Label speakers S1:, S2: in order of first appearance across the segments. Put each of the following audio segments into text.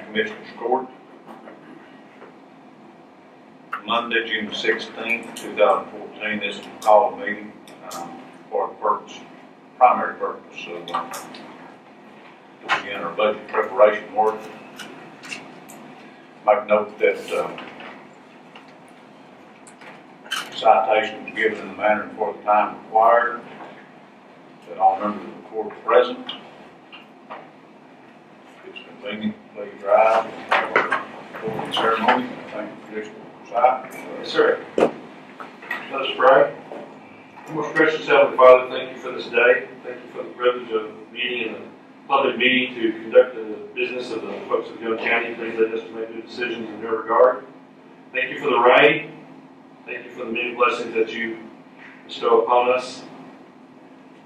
S1: Commissioners Court. Monday, June 16th, 2014, this is a call meeting for the primary purpose of to begin our budget preparation work. Make note that citation was given in the manner and for the time required, that all members of the court are present. If it's convenient, please rise for the ceremony. Thank you, Commissioner Forsyth.
S2: Yes, sir. Let us pray. Most gracious Heavenly Father, thank you for this day. Thank you for the privilege of meeting in a public meeting to conduct the business of the folks of Young County. Please let us make good decisions in your regard. Thank you for the rain. Thank you for the many blessings that you bestow upon us.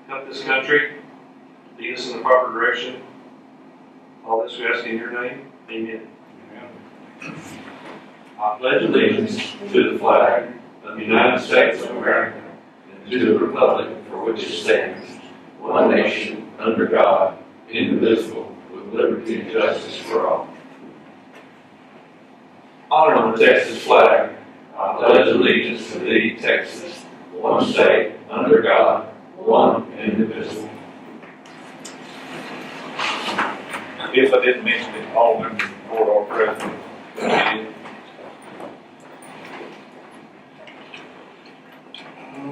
S2: Help this country. Lead us in the proper direction. All this we ask in your name. Amen.
S3: I pledge allegiance to the flag of the United States of America and to the republic for which it stands, one nation, under God, indivisible, with liberty and justice for all. Honoring the Texas flag, I pledge allegiance to thee, Texas, one state, under God, one and indivisible.
S1: If I didn't mention it, all members of the court are present.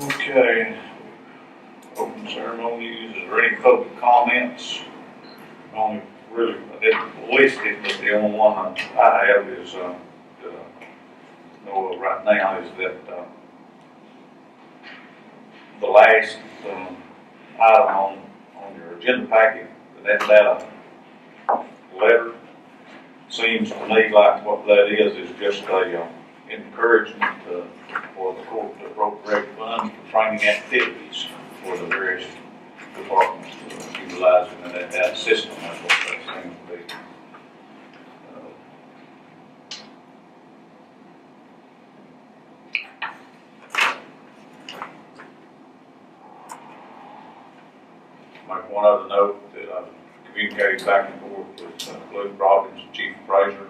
S1: Okay. Open ceremonies. Is there any public comments? Only really, I didn't list it, but the only one I have is that I know of right now is that the last item on your agenda packet, that letter, seems to me like what that is just a encouragement for the court to appropriate funds for training activities for the various departments utilizing that system. That's what that seems to be. Make one other note that I've communicated back and forth with Luke Robbins, Chief Appraiser.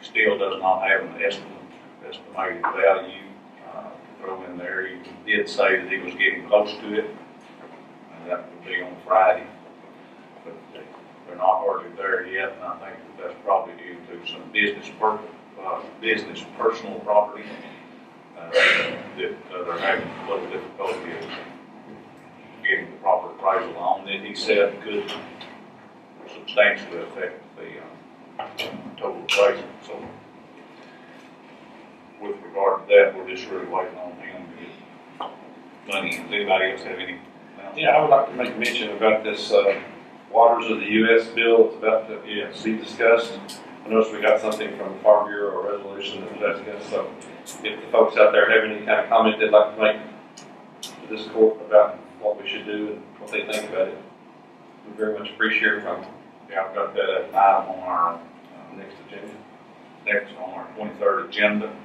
S1: He still does not have an estimated value to throw in there. He did say that he was getting close to it, and that would be on Friday. But they're not hardly there yet, and I think that's probably due to some business personal property that they're having a little difficulty in getting the proper appraisal on. That he said could substantially affect the total appraisal. So with regard to that, we're just really waiting on him to get money. Does anybody else have any?
S2: Yeah, I would like to make mention about this Waters of the U.S. bill that's about to be discussed. I noticed we got something from the Farm Bureau, a resolution that was asking us. So if the folks out there have any kind of comment they'd like to make to this court about what we should do and what they think about it, we very much appreciate it from them.
S1: Yeah, I've got that as an item on our
S2: Next agenda.
S1: next on our 23rd agenda.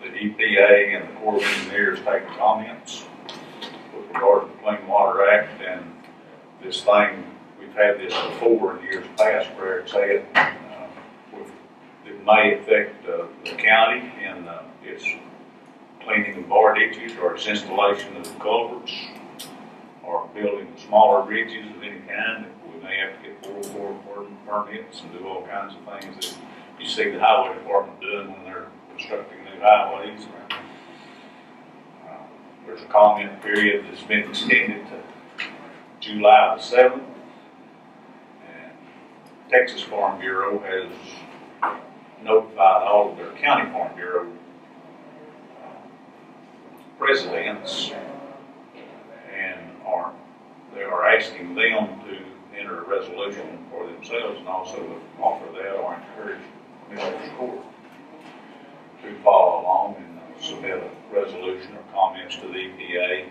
S1: The EPA and the Corps of Engineers taking comments with regard to the Clean Water Act, and this thing, we've had this before in years past where it's had, it may affect the county in its cleaning of bar ditches or its installation of culverts or building smaller bridges of any kind. We may have to get 404 permits and do all kinds of things that you see the highway department doing when they're constructing new highways. There's a comment period that's been extended to July the 7th. And Texas Farm Bureau has notified all of their county Farm Bureau presidents, and they are asking them to enter a resolution for themselves and also to offer that or encourage Commissioners Court to follow along and submit a resolution or comments to the EPA,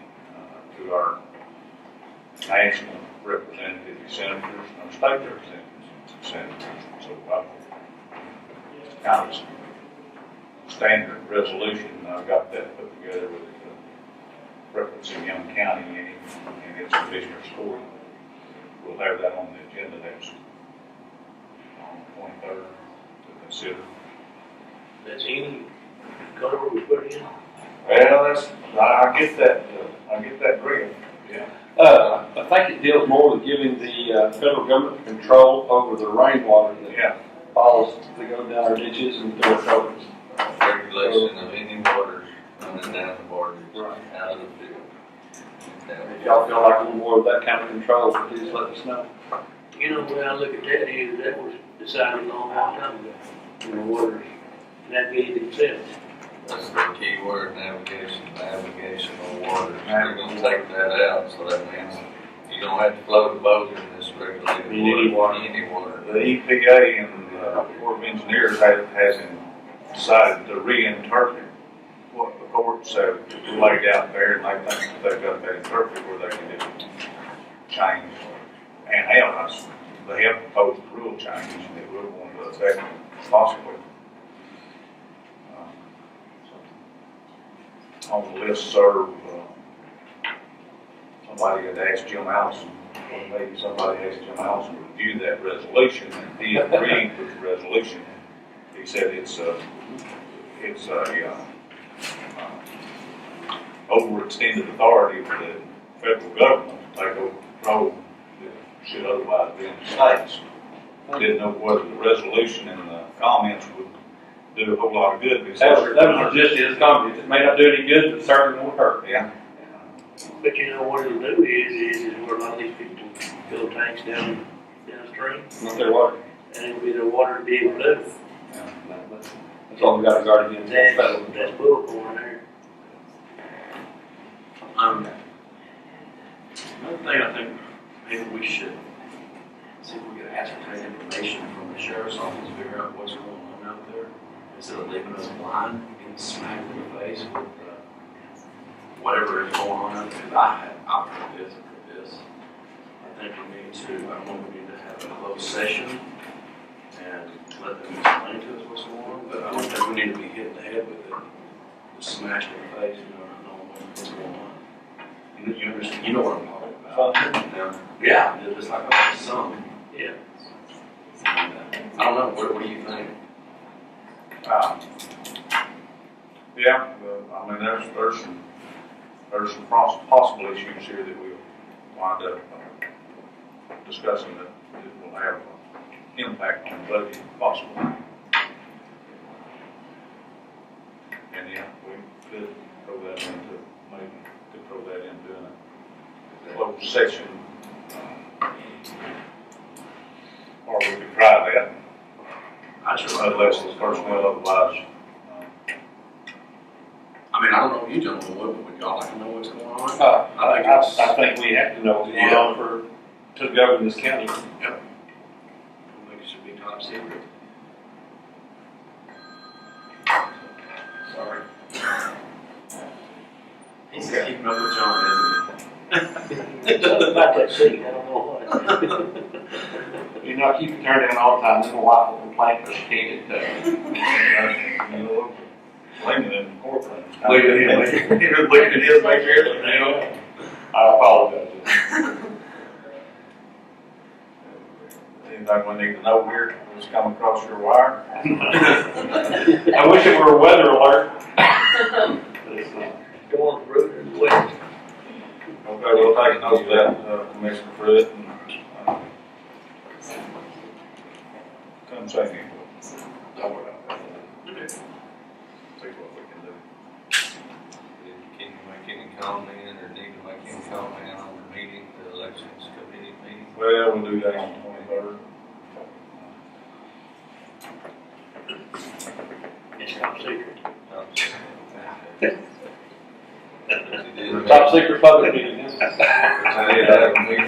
S1: to our national representative senators, and state representatives and senators. So kind of standard resolution. I got that put together with referencing Young County and its Commissioners Court. We'll have that on the agenda next on the 23rd to consider.
S4: That's any color we put in.
S1: Well, I get that drift, yeah.
S5: I think it deals more with giving the federal government control over the rainwater that
S1: Yeah,
S5: falls to go down our ditches and through our culverts.
S3: Regulation of any water running down the borders,
S5: Right.
S3: out of the field.
S5: If y'all feel like a little more of that kind of control, please let us know.
S4: You know, the way I look at that is that was decided a long time ago. You know, waters navigate themselves.
S3: That's the key word, navigation of water. You're gonna take that out, so that means you don't have to float a boat in this regulated
S5: Any water.
S3: Any water.
S1: the EPA and the Corps of Engineers has decided to reinterpret what the courts have laid out there, and they think they've got that interpreted where they can just change. And hell, they have proposed a rule change that we're going to affect possibly. On the listserv, somebody had asked Jim Allison, or maybe somebody asked Jim Allison to review that resolution, and he agreed with the resolution. He said it's a overextended authority for the federal government to take over control that should otherwise be in the states. Didn't know whether the resolution and the comments would do a whole lot of good. Because
S5: That was just his comment. It may not do any good, but certainly won't hurt.
S1: Yeah.
S4: But you know what it'll do is where a lot of these people fill tanks downstream,
S5: Not their water.
S4: and it'll be their water to be able to do.
S5: That's all we got to guard against.
S4: That's bull corn there.
S6: Another thing I think maybe we should see if we can ascertain information from the sheriff's office, figure out what's going on out there, instead of leaving us blind, getting smacked in the face with whatever is going on out there. I've heard this, I've heard this. I think we need to, I don't know, we need to have a closed session and let them explain to us what's going on, but I don't think we need to be hit in the head with it, just smashed in the face, you know, not knowing what's going on. You understand, you know what I'm talking about. Now, yeah, it's like a song.
S4: Yeah.
S6: And, I don't know, what do you think?
S1: Yeah, I mean, there's some possible issues here that we'll wind up discussing that will have an impact on the budget possibly. And yeah, we could throw that into, maybe could throw that into a closed session. Or we could try that,
S6: I just,
S1: unless it's personnel otherwise.
S6: I mean, I don't know if you gentlemen would, but would y'all like to know what's going on?
S5: I think we have to know what's going on to govern this county.
S6: I think it should be top secret. Sorry. He's keeping up with John, isn't
S4: Something about that seat, I don't know what.
S5: You know, I keep your turn down all the time, then my wife will complain because she can't get
S1: You know, blaming it in the courtroom.
S6: he? Look at him, he was looking at his, make sure it's nailed.
S5: I apologize.
S1: Anything we need to know here that's come across your wire?
S5: I wish it were a weather alert. But it's not.
S4: Go on, Bruder, and west.
S1: Okay, we'll take note of that, Commissioner Pruitt, and, come say me. Don't worry about that.
S6: Okay.
S1: See what we can do.
S3: Can you make any comment or need to make any comment on the meeting, the elections committee meeting?
S1: Well, we'll do that on the 23rd.
S4: It's top secret.
S5: Top secret public meeting.
S3: But you did have a meeting,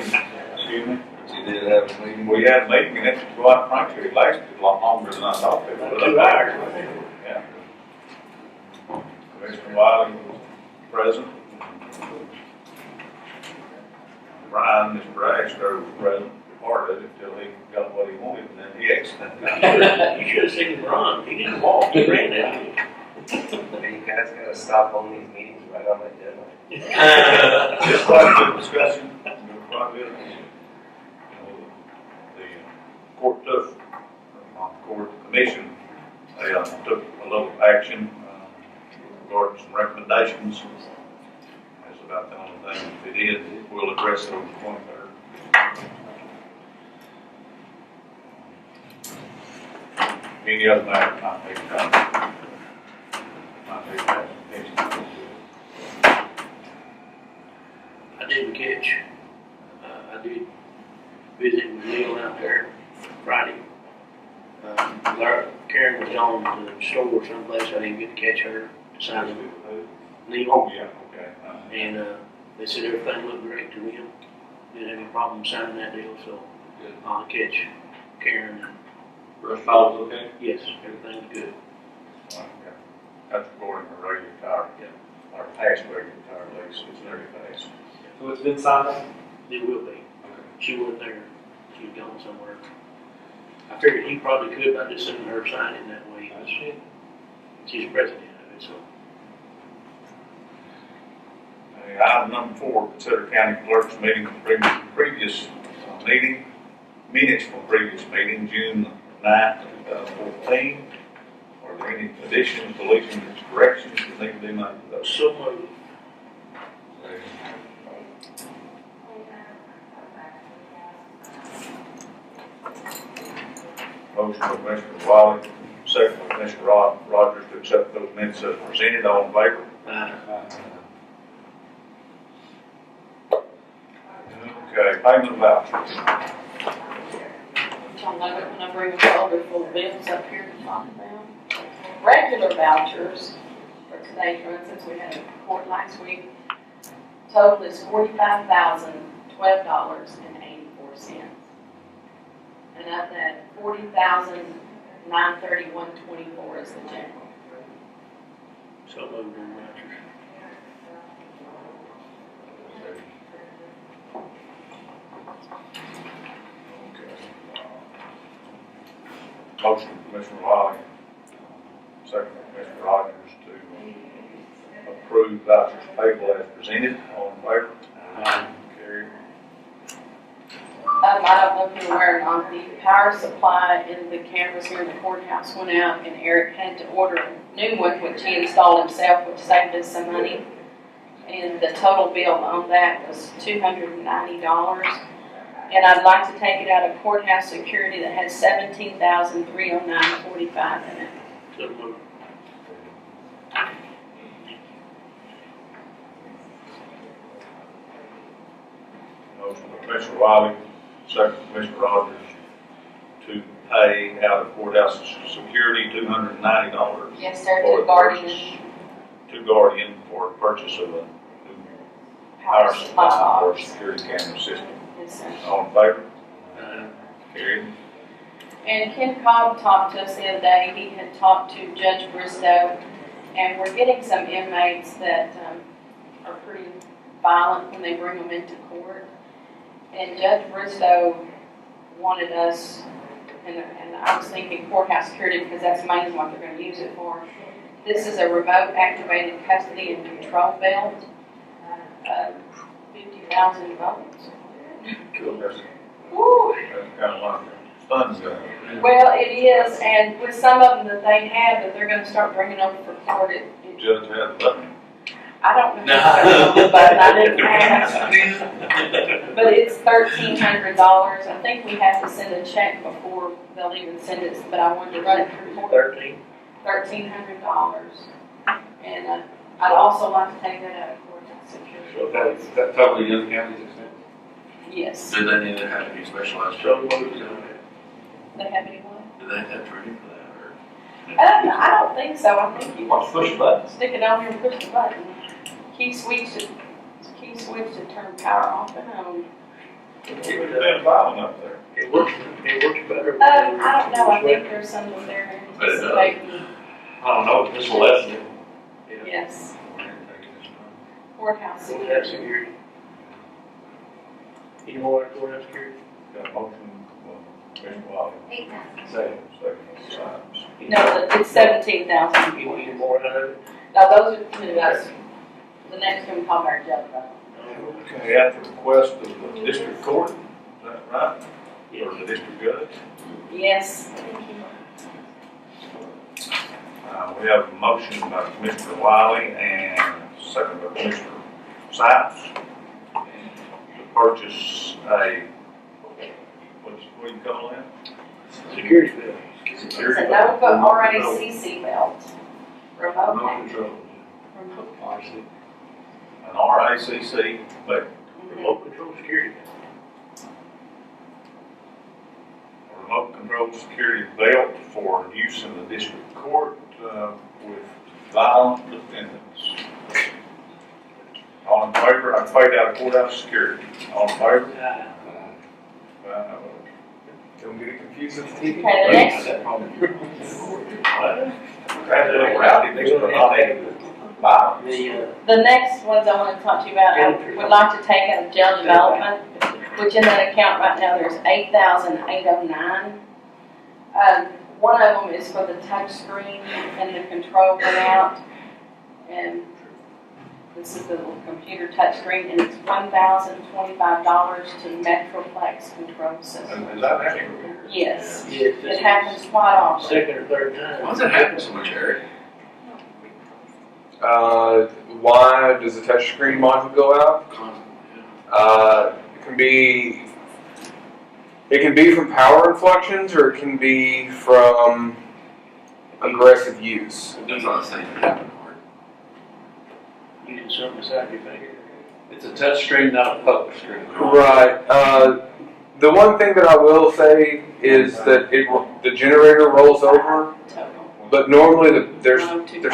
S1: Excuse me?
S3: but you did have a meeting.
S1: We had a meeting, and it, quite frankly, it lasted a lot longer than I thought it would.
S4: 2 hours.
S1: Yeah. Commissioner Wiley was present. Brian, Mr. Ragsdale was present, part of it, until he got what he wanted, and then he exited.
S4: You should have seen him run. He didn't walk, he ran down.
S7: You guys gotta stop on these meetings right on that deadline.
S1: Just quite a good discussion, quite good. The court took commission, they took a little action regarding some recommendations. That's about the only thing they did. We'll address it on the 23rd. Any other matter might be done. Might be done.
S4: I didn't catch, I did visit with Neil out there Friday. Karen was on the store someplace, I didn't get to catch her to sign the Neil.
S1: Oh, yeah, okay.
S4: And, they said everything looked great to them. Didn't have any problem signing that deal, so I'll catch Karen. And
S5: Rush Fowler's okay?
S4: yes, everything's good.
S1: Okay. That's according to regular tire. Our past regular tire lease, it's very fast.
S5: So it's been signed up?
S4: It will be. She wasn't there. She was gone somewhere. I figured he probably could by just sending her sign in that way. She's president of it, so.
S1: Item number 4, consider county clerk's meeting from previous meeting, minutes from previous meeting, June 9th, 2014. Are there any additions, deletions, corrections that need to be made to those?
S4: So moved.
S1: Motion by Commissioner Wiley, second by Commissioner Rogers to accept those minutes as presented. All in favor? Okay, payment of vouchers.
S8: Y'all know it when I bring a folder full of bills up here to talk about. Regular vouchers for today's run, since we had a court last week, total is $45,012.84. And of that, $40,931.24 is the general.
S4: So moved in vouchers.
S1: Motion from Commissioner Wiley, second by Commissioner Rogers to approve vouchers payable as presented. All in favor? Carried.
S8: I don't know if you're aware or not, the power supply in the cameras here in the courthouse went out, and Eric had to order a new one, which he installed himself, which saved us some money. And the total bill on that was $290. And I'd like to take it out of courthouse security that has $17,309.45 in it.
S4: So moved.
S1: Motion by Commissioner Wiley, second by Commissioner Rogers to pay out of courthouse security $290
S8: Yes, sir,
S1: For
S8: to Guardian
S1: to Guardian for purchase of a new power supply or security camera system.
S8: Yes, sir.
S1: All in favor? Carried.
S8: And Ken Cobb talked to us the other day. He had talked to Judge Bristow, and we're getting some inmates that are pretty violent when they bring them into court. And Judge Bristow wanted us, and I was thinking courthouse security because that's mainly what they're going to use it for. This is a remote activated custody and control belt, 50,000 volts.
S4: Cool.
S1: That's
S8: Woo!
S1: kind of like fun gun.
S8: Well, it is, and with some of them that they have that they're going to start bringing over for court,
S1: Judge had a button.
S8: I don't know. But I didn't ask. But it's $1,300. I think we have to send a check before they'll even send it, but I wanted to run it through court.
S4: 13.
S8: $1,300. And I'd also like to take that out of courthouse security.
S5: So that's totally the other county's expense?
S8: Yes.
S6: Do they need to have any specialized
S4: So
S6: training?
S4: moved.
S8: They have anyone?
S6: Do they have training for that, or?
S8: I don't think so. I think you
S5: Watch push buttons.
S8: stick it on here and push the button. Key switch to turn power off and on.
S1: It's been violent up there.
S4: It works better.
S8: I don't know. I think there's something there.
S6: But it does.
S8: anticipating.
S5: I don't know, this will lessen it.
S8: Yes. Courthouse
S4: Courthouse
S8: security.
S4: security. You know what courthouse security?
S1: Got a motion from Commissioner Wiley. Second by Sykes.
S8: No, it's 17,000.
S4: You need more out of it?
S8: Now, those are, the next one called our judge.
S1: Okay, at the request of the district court, is that right? Or the district judge?
S8: Yes.
S1: We have a motion by Commissioner Wiley and a second by Commissioner Sipes to purchase a, what do you call that?
S4: Security bill.
S8: It's a Nova RACC belt. Remote
S2: Remote control.
S8: Remote.
S6: RC.
S1: An RACC, but
S4: Remote control security bill.
S1: a remote control security belt for use in the district court with violent defendants. All in favor? I paid out of courthouse security. All in favor?
S3: Don't get it confused with the TV.
S8: Okay, the next,
S1: Rowdy, these are not any violence.
S8: the next ones I want to talk to you about, I would like to take out of jail development, which in that account right now, there's $8,809. One of them is for the touch screen and the control went out. And this is the little computer touch screen, and it's $1,025 to Metroplex Control System.
S1: Is that accurate?
S8: Yes,
S4: Yes,
S8: it happens quite often.
S4: second or third time.
S6: Why does that happen so much, Eric?
S3: Why does the touchscreen module go out? It can be from power inflections, or it can be from aggressive use.
S6: That's not the same thing happened, Mark.
S4: Using something beside your finger.
S5: It's a touch screen, not a poke screen.
S3: Right. The one thing that I will say is that the generator rolls over, but normally there's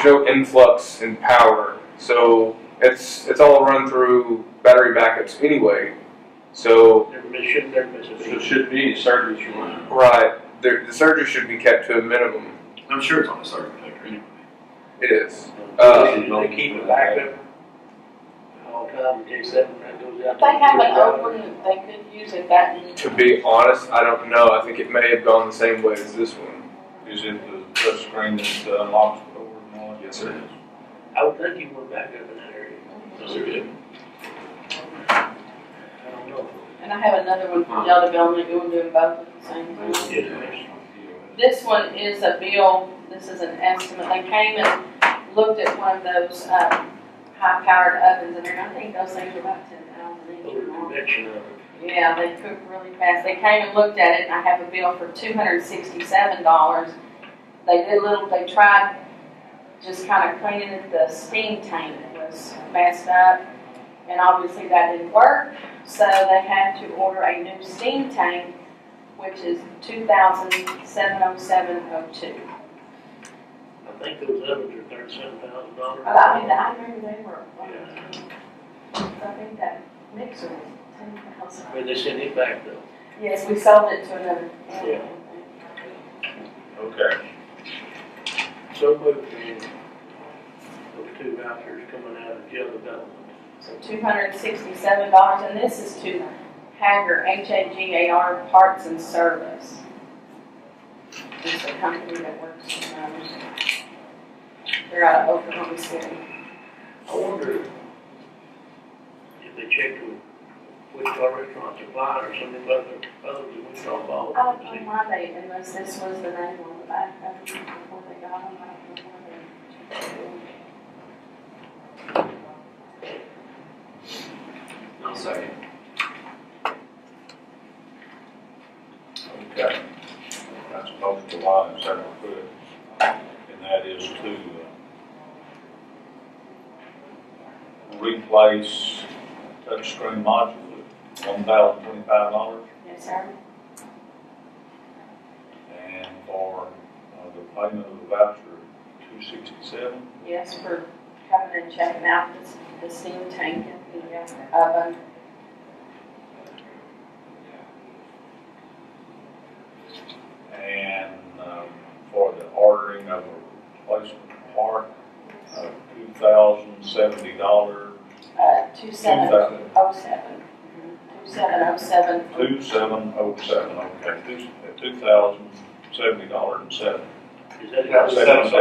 S3: no influx in power, so it's all run through battery backups anyway. So
S4: Never miss a
S5: So
S4: beat.
S5: it shouldn't be any surgery you want.
S3: right, the surgery should be kept to a minimum.
S6: I'm sure it's on the circuit protector anyway.
S3: It is.
S4: They keep it back up all the time in case that goes out.
S8: If they have an open, they could use it that.
S3: To be honest, I don't know. I think it may have gone the same way as this one.
S1: Is it the touch screen that unlocks the door and all that?
S6: Yes, it is.
S4: I would think you would back up in that area.
S6: Yes, it is.
S4: I don't know.
S8: And I have another one for jail development, you want to do them both at the same time?
S4: Yes,
S8: This one is a bill, this is an estimate, they came and looked at one of those, high-powered ovens in there, I think those things are about 10,000
S4: over
S8: each.
S4: convection of it.
S8: Yeah, they cook really fast, they came and looked at it, and I have a bill for $267. They tried just kind of cleaning it, the steam tank was messed up, and obviously that didn't work, so they had to order a new steam tank, which is $2,707.02.
S4: I think those ovens are $37,000.
S8: But I mean, I remember they were,
S4: Yeah.
S8: I think that mixer was $10,000.
S4: When they send it back though.
S8: Yes, we sold it to another.
S4: Yeah.
S1: Okay.
S4: So moved, and those two vouchers coming out of jail development.
S8: So $267, and this is to Hagar, Hagar Parts and Service. It's a company that works in, they're out of Oklahoma City.
S4: I wonder if they checked with Wichita Restaurant Supply or some of the other than Wichita Ball.
S8: I don't know why they, unless this was the name on the back of them before they got them, I don't know why they.
S6: I'll second.
S1: Okay. That's a motion to Wiley and second to Hood, and that is to replace touchscreen module at $1,025,
S8: Yes, sir.
S1: and for the payment of the voucher, $267.
S8: Yes, for coming and checking out the steam tank and the oven.
S1: And for the ordering of a replacement part, $2,070.
S8: 2707. 2707.
S1: 2707, okay, $2,070.07.
S4: Is that
S1: $2,077.
S4: does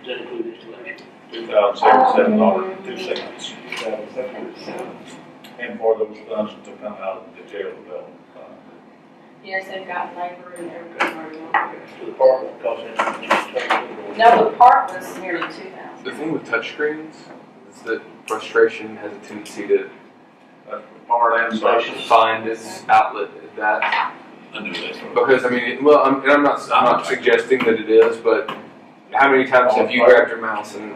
S4: that include installation?
S1: $2,077.02. And for those funds to come out of the jail development fund.
S8: Yes, they've got labor and everything already on there.
S4: To the park, it costs them.
S8: No, the park was nearly 2,000.
S9: The thing with touchscreens is that frustration has a tendency to
S1: That's for part and social.
S9: find its outlet at that.
S3: I knew that.
S9: Because I mean, well, I'm not suggesting that it is, but how many times have you grabbed your mouse and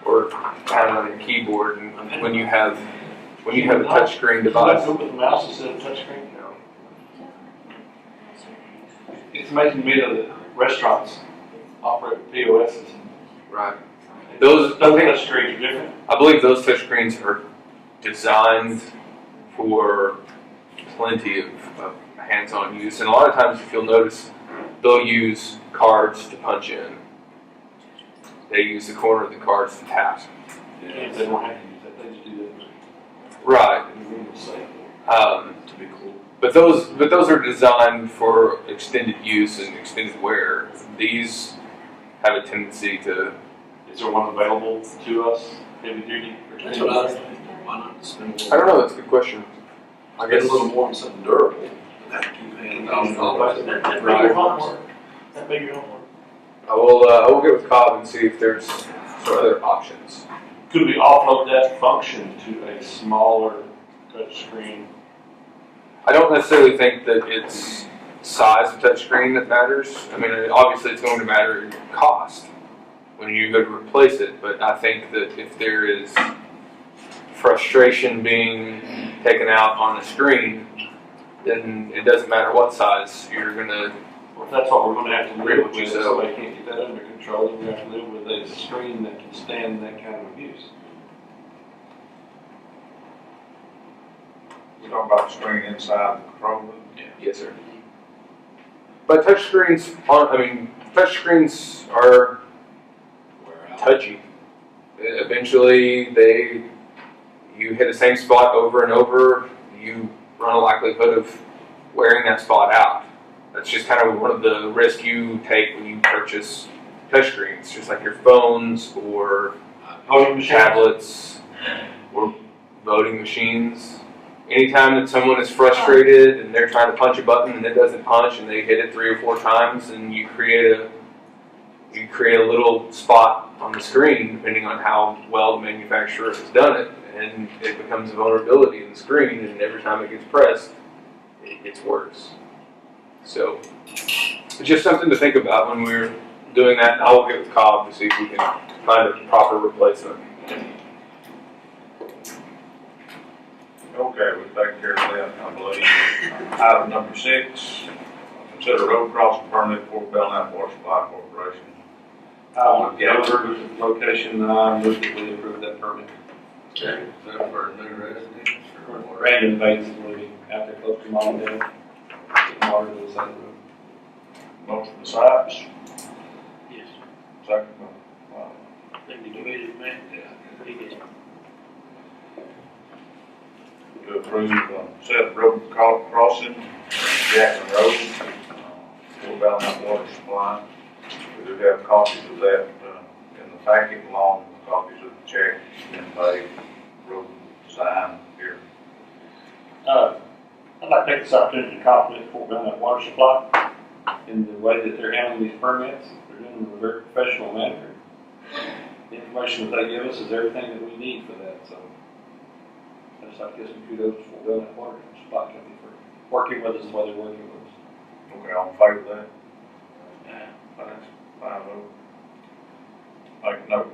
S9: or pounded on your keyboard, and when you have a touchscreen device?
S2: Go with the mouse instead of touchscreen? It's amazing to me that restaurants operate POSs.
S9: Right. Those
S2: touchscreens are different.
S9: I believe those touchscreens are designed for plenty of hands-on use, and a lot of times, if you'll notice, they'll use cards to punch in. They use the corner of the cards to tap.
S2: Yeah, they don't have to use that, they just do that.
S9: Right.
S3: To be cool.
S9: But those are designed for extended use and extended wear. These have a tendency to.
S2: Is there one available to us, heavy duty?
S3: That's what I was thinking. Why not spend a little?
S9: I don't know. That's a good question. I
S3: Get
S9: guess
S3: a little more on something durable. Have to keep paying $1,000.
S4: That'd be
S9: Right.
S4: your homework. That'd be your homework.
S9: I will get with Cobb and see if there's some other options.
S2: Could we offload that function to a smaller touchscreen?
S9: I don't necessarily think that it's size of touchscreen that matters. I mean, obviously it's going to matter in cost when you go to replace it, but I think that if there is frustration being taken out on the screen, then it doesn't matter what size you're gonna.
S2: Well, if that's what we're gonna have to live with,
S9: So-
S2: somebody can't get that under control, then we have to live with a screen that can stand that kind of abuse.
S1: We're talking about the screen inside the control room.
S9: Yes, sir. But touchscreens touchscreens are touchy. Eventually, you hit the same spot over and over, you run a likelihood of wearing that spot out. That's just kind of one of the risks you take when you purchase touchscreens, just like your phones or
S2: Voting machines.
S9: tablets or voting machines. Anytime that someone is frustrated and they're trying to punch a button and it doesn't punch and they hit it 3 or 4 times, and you create a little spot on the screen, depending on how well the manufacturer has done it, and it becomes a vulnerability in the screen, and every time it gets pressed, it gets worse. So it's just something to think about when we're doing that. I will get with Cobb to see if we can find a proper replacement.
S1: Okay, we've taken care of that, I believe. Item number 6, consider road crossing permit for Belknap Water Supply Corporation.
S2: Gatlinburg location, I move that we approve that permit.
S3: Okay. Is that for new residents or what?
S2: Brandon Bates, we out there close to mom and dad. Getting water to the side of the road.
S1: Motion by Sykes,
S4: Yes.
S1: second by
S4: I think the committee, man, he did.
S1: to approve set road crossing, Jackson Road, for Belknap Water Supply. We do have copies of that in the packet, along with copies of the check and the road design here.
S2: I'd like to take this opportunity to compliment Fort Belknap Water Supply in the way that they're handling these permits. They're doing them in a very professional manner. The information that they give us is everything that we need for that, so I just like to give some kudos to Fort Belknap Water Supply Company for working with us the way they're working with us.
S1: Okay, all in favor of that? That's 5-0. Make note